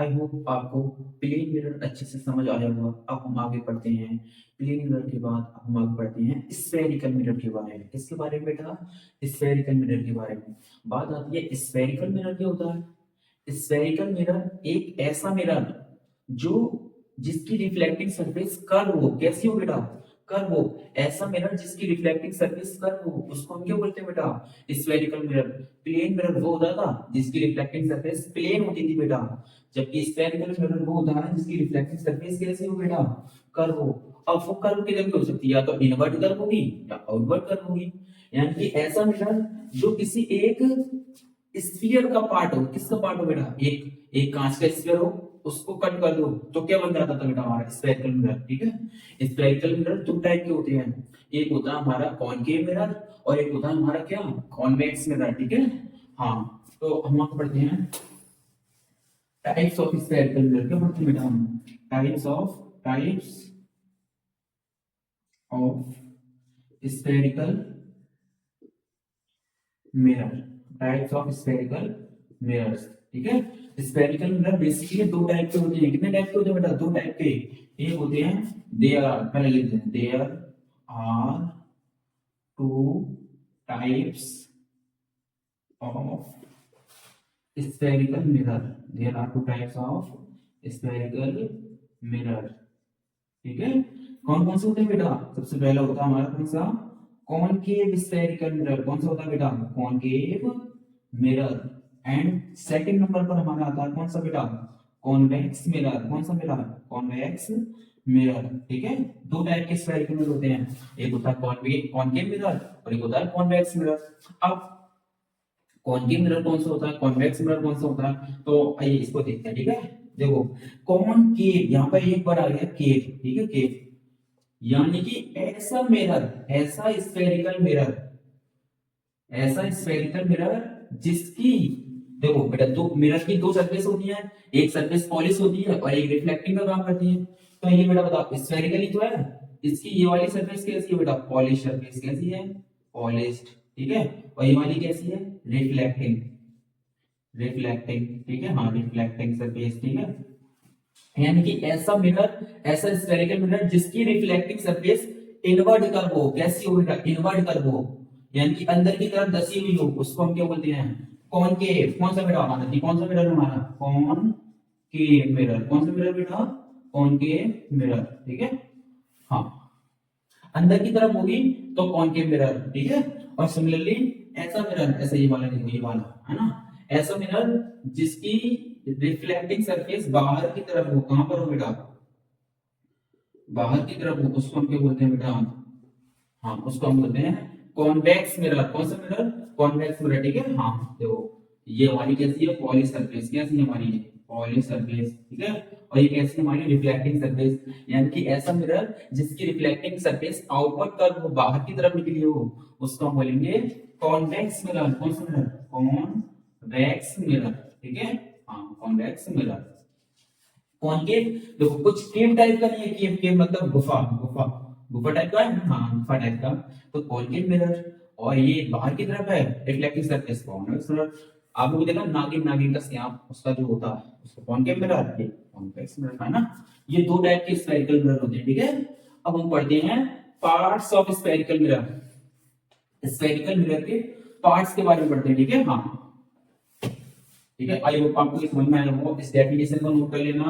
I hope आपको plane mirror अच्छे से समझ आया होगा। अब हम आगे पढ़ते हैं। प्लेन मिरर के बाद अब हम आगे पढ़ते हैं स्फेरिकल मिरर के बारे में। किसके बारे में बेटा? स्फेरिकल मिरर के बारे में। बात आती है स्फेरिकल मिरर क्या होता है। स्फेरिकल मिरर एक ऐसा मिरर जो जिसकी रिफ्लेक्टिंग सरफेस कर्व हो। कैसी हो बेटा? कर्व हो। ऐसा मिरर जिसकी रिफ्लेक्टिंग सरफेस कर्व हो उसको हम क्या बोलते हैं बेटा? Spherical mirror. प्लेन मिरर वो होता था जिसकी रिफ्लेक्टिंग सरफेस प्लेन होती थी बेटा, जबकि स्फेरिकल मिरर वो होता है जिसकी रिफ्लेक्टिंग सरफेस कैसी हो बेटा? कर्व हो। अब वो कर्व किधर भी हो सकती है, या तो इनवर्ट कर्व होगी या आउटवर्ट कर्व होगी। यानी कि ऐसा मिरर जो किसी एक स्फीयर का पार्ट हो। किसका पार्ट हो बेटा? एक एक कांच का स्फीयर हो, उसको कट कर दो तो क्या बन जाता था बेटा? हमारा स्फेरिकल मिरर। ठीक है। स्फेरिकल मिरर दो टाइप के होते हैं। एक होता है हमारा कॉनकेव मिरर और एक होता है हमारा क्या? Convex mirror. ठीक है। हाँ, तो हम आगे पढ़ते हैं टाइप्स ऑफ स्फेरिकल मिरर। क्या पढ़ते हैं बेटा हम? Types of spherical mirror. Types of spherical mirrors. ठीक है। स्फेरिकल मिरर बेसिकली दो टाइप के होते हैं। कितने टाइप के होते हैं बेटा? दो टाइप के। एक होते हैं देयर आर, पहले लिखते हैं there are two types of spherical mirror. There are two types of spherical mirror. ठीक है। कौन कौन से होते हैं बेटा? सबसे पहला होता है हमारा कौन सा? Concave spherical mirror. कौन सा होता है बेटा? Concave mirror. And second number पर हमारा आता है कौन सा बेटा? Convex mirror. कौन सा मिरर? Convex mirror. ठीक है। दो टाइप के स्फेरिकल मिरर होते हैं, एक होता है कॉनकेव मिरर और एक होता है कॉन्वेक्स मिरर। अब कॉनकेव मिरर कौन सा होता है, कॉन्वेक्स मिरर कौन सा होता है, तो आइए इसको देखते हैं। ठीक है। देखो, कॉनकेव यहाँ पर एक बार आ गया केव। ठीक है, केव यानी कि ऐसा मिरर, ऐसा स्फेरिकल मिरर, ऐसा स्फेरिकल मिरर जिसकी, देखो बेटा, दो मिरर की दो सरफेस होती है, एक सरफेस पॉलिश होती है और एक रिफ्लेक्टिंग का काम करती है। तो ये बेटा बताओ स्फेरिकल ही तो है। इसकी ये वाली सरफेस कैसी है बेटा? Polish surface. कैसी है? पॉलिश्ड। ठीक है। और ये वाली कैसी है? रिफ्लेक्टिंग। रिफ्लेक्टिंग। ठीक है। हाँ, रिफ्लेक्टिंग सरफेस। ठीक है। यानी कि ऐसा मिरर, ऐसा स्फेरिकल मिरर जिसकी रिफ्लेक्टिंग सरफेस इनवर्ट कर्व हो। कैसी हो बेटा? इनवर्ट कर्व हो, यानी कि अंदर की तरफ धसी हुई हो, उसको हम क्या बोलते हैं? कॉनकेव। कौन सा बेटा हमारा? कौन सा मिरर हमारा? Concave mirror. कौन सा मिरर बेटा? Concave mirror. ठीक है। हाँ, अंदर की तरफ होगी तो कॉनकेव मिरर। ठीक है। और सिमिलरली ऐसा मिरर, ऐसा ये वाला नहीं, ये वाला है ना, ऐसा मिरर जिसकी रिफ्लेक्टिंग सरफेस बाहर की तरफ हो। कहां पर हो बेटा? बाहर की तरफ हो, उसको हम क्या बोलते हैं बेटा? हाँ, उसको हम बोलते हैं कॉन्वेक्स मिरर। कौन सा मिरर? Convex mirror. ठीक है। हाँ, देखो ये हमारी कैसी है? Polish surface. कैसी है हमारी? Polish surface. ठीक है। और ये कैसी है हमारी? Reflecting surface. यानी कि ऐसा मिरर जिसकी रिफ्लेक्टिंग सरफेस आउटवर्ड कर्व हो, बाहर की तरफ निकली हो, उसको हम बोलेंगे कॉन्वेक्स मिरर। कौन सा मिरर? Convex mirror. ठीक है। हाँ, कॉन्वेक्स मिरर। कॉनकेव, देखो कुछ केव टाइप का नहीं है। केव, केव मतलब गुफा। गुफा, गुफा टाइप का है। हाँ, गुफा टाइप का। तो कॉनकेव मिरर। और ये बाहर की तरफ है रिफ्लेक्टिंग सरफेस, कॉन्वेक्स मिरर। आप लोग देखा नागिन, नागिन का सांप उसका जो होता है उसको कॉनकेव मिरर, ये कॉन्वेक्स मिरर है ना। ये दो टाइप के स्फेरिकल मिरर होते हैं। ठीक है। अब हम पढ़ते हैं parts of spherical mirror. Spherical mirror के पार्ट्स के बारे में पढ़ते हैं। ठीक है। हाँ, ठीक है। आई होप आपको ये समझ में आया होगा। इस डेफिनेशन को नोट कर लेना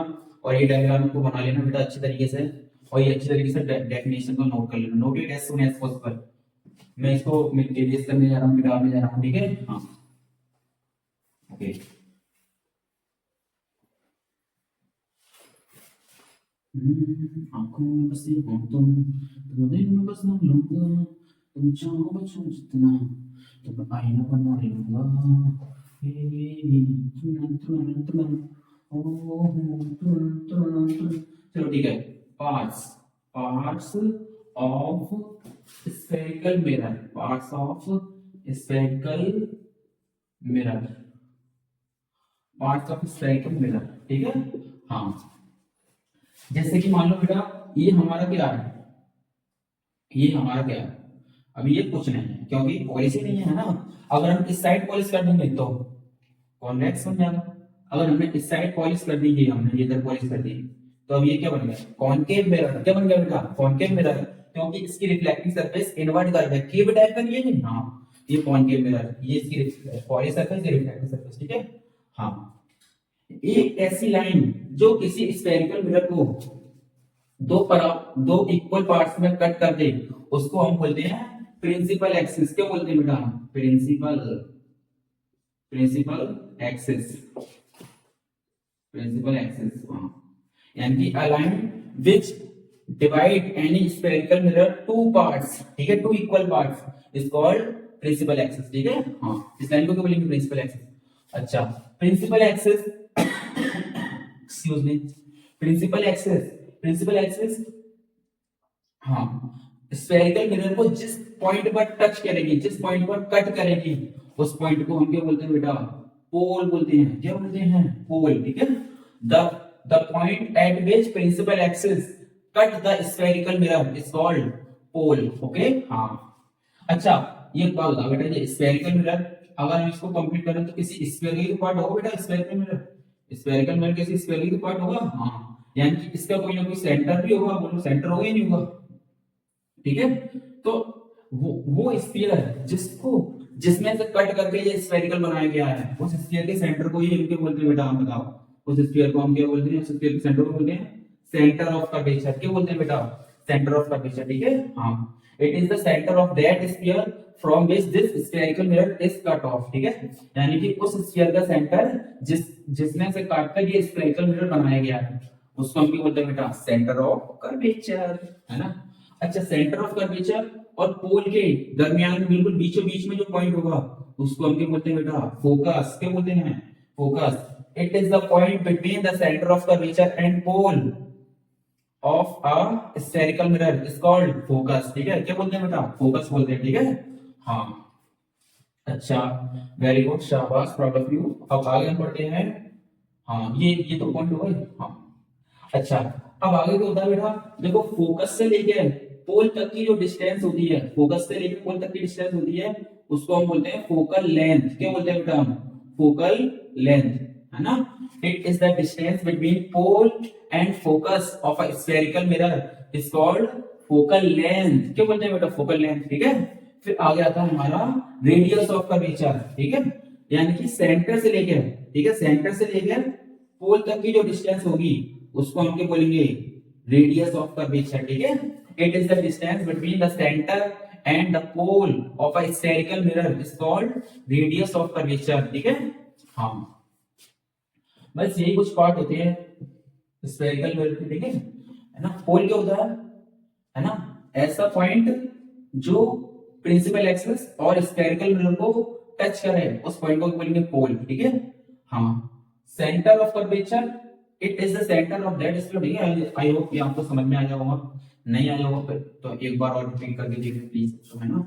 और ये डायग्राम को बना लेना बेटा अच्छी तरीके से। और ये अच्छी तरीके से डेफिनेशन को नोट कर लेना। Note it as soon as possible. मैं इसको रिलीज करने जा रहा हूँ, मिटाने जा रहा हूँ। ठीक है। हाँ, ओके। आंखों में बसे हो तुम दिल में बसना लूंगा, तुम चाहो बचो जितना, तुम आईना बना लूंगा। तुरन तुरन तुरन, ओ तुरन तुरन तुरन। चलो ठीक है। Parts, parts of spherical mirror. Parts of spherical mirror. Parts of spherical mirror. ठीक है। हाँ, जैसे कि मान लो बेटा ये हमारा क्या है? ये हमारा क्या है? अभी ये कुछ नहीं है क्योंकि पॉलिश ही नहीं है ना। अगर हम इस साइड पॉलिश कर देंगे तो कॉन्वेक्स बन जाएगा। अगर हमने इस साइड पॉलिश कर दी, ये हमने ये इधर पॉलिश कर दी, तो अब ये क्या बन गया, कॉनकेव मिरर। क्या बन गया बेटा, कॉनकेव मिरर, क्योंकि इसकी रिफ्लेक्टिंग सरफेस इनवर्ट कर है, केव टाइप का नहीं है हाँ, ये कॉनकेव मिरर, ये इसकी पॉलिश सरफेस, ये रिफ्लेक्टिंग सरफेस, ठीक है। हाँ, एक ऐसी लाइन जो किसी स्फेरिकल मिरर को दो इक्वल पार्ट्स में कट कर दे, उसको हम बोलते हैं प्रिंसिपल एक्सिस। क्या बोलते हैं बेटा, principal principal axis, principal axis. यानी कि a line which divide any spherical mirror two parts, ठीक है, two equal parts is called principal axis, ठीक है। हाँ, इस लाइन को क्या बोलेंगे, प्रिंसिपल एक्सिस। अच्छा, principal axis excuse me, principal axis, principal axis हाँ, स्फेरिकल मिरर को जिस पॉइंट पर टच करेगी, जिस पॉइंट पर कट करेगी, उस पॉइंट को हम क्या बोलते हैं बेटा, पोल बोलते हैं। क्या बोलते हैं, पोल, ठीक है। The the point at which principal axis cut the spherical mirror is called pole, okay. हाँ, अच्छा, ये क्या होगा बेटा, ये स्फेरिकल मिरर, अगर हम इसको कंप्लीट करें तो किसी स्फीयर का पार्ट होगा बेटा, स्फेरिकल मिरर, स्फेरिकल मिरर किसी स्फीयर का पार्ट होगा। हाँ, यानी कि इसका कोई ना कोई सेंटर भी होगा, बोलो सेंटर होगा या नहीं होगा, ठीक है। तो वो स्फीयर जिसको जिसमें से कट करके ये स्फेरिकल बनाया गया है, उस स्फीयर के सेंटर को ही इनके बोलते हैं बेटा, हम बताओ, उस स्फीयर को हम क्या बोलते हैं, उस स्फीयर के सेंटर को बोलते हैं सेंटर ऑफ कर्वेचर। क्या बोलते हैं बेटा, सेंटर ऑफ कर्वेचर, ठीक है। हाँ, it is the centre of that sphere from which this spherical mirror is cut off, ठीक है। यानी कि उस स्फीयर का सेंटर जिसमें से काटकर ये स्फेरिकल मिरर बनाया गया है, उसको हम क्या बोलते हैं बेटा, सेंटर ऑफ कर्वेचर, है ना। अच्छा, सेंटर ऑफ कर्वेचर और पोल के दरमियान में बिल्कुल बीचों बीच में जो पॉइंट होगा, उसको हम क्या बोलते हैं बेटा, फोकस। क्या बोलते हैं, focus. It is the point between the centre of curvature and pole of a spherical mirror is called focus, ठीक है। क्या बोलते हैं बेटा, फोकस बोलते हैं, ठीक है। हाँ, अच्छा, वेरी गुड, शाबाश, प्राउड ऑफ यू। अब आगे हम बढ़ते हैं। हाँ, ये तो पॉइंट हो गए। हाँ, अच्छा, अब आगे क्या होता है बेटा, देखो, फोकस से लेके पोल तक की जो डिस्टेंस होती है, फोकस से लेके पोल तक की डिस्टेंस होती है, उसको हम बोलते हैं फोकल लेंथ। क्या बोलते हैं बेटा हम, फोकल लेंथ, है ना। It is the distance between pole and focus of a spherical mirror is called focal length. क्या बोलते हैं बेटा, फोकल लेंथ, ठीक है। फिर आगे आता है हमारा रेडियस ऑफ कर्वेचर, ठीक है। यानी कि सेंटर से लेकर, ठीक है, सेंटर से लेकर पोल तक की जो डिस्टेंस होगी, उसको हम क्या बोलेंगे, रेडियस ऑफ कर्वेचर, ठीक है। It is the distance between the centre and the pole of a spherical mirror is called radius of curvature, ठीक है। हाँ, बस यही कुछ पार्ट होते हैं स्फेरिकल मिरर के, ठीक है ना। पोल क्या होता है ना, ऐसा पॉइंट जो प्रिंसिपल एक्सिस और स्फेरिकल मिरर को टच करे, उस पॉइंट को बोलेंगे पोल, ठीक है। हाँ, centre of curvature, it is the centre of that sphere, ठीक है। आई होप ये आपको समझ में आ गया होगा, नहीं आया होगा फिर तो एक बार और रिपीट कर दीजिए प्लीज, है ना।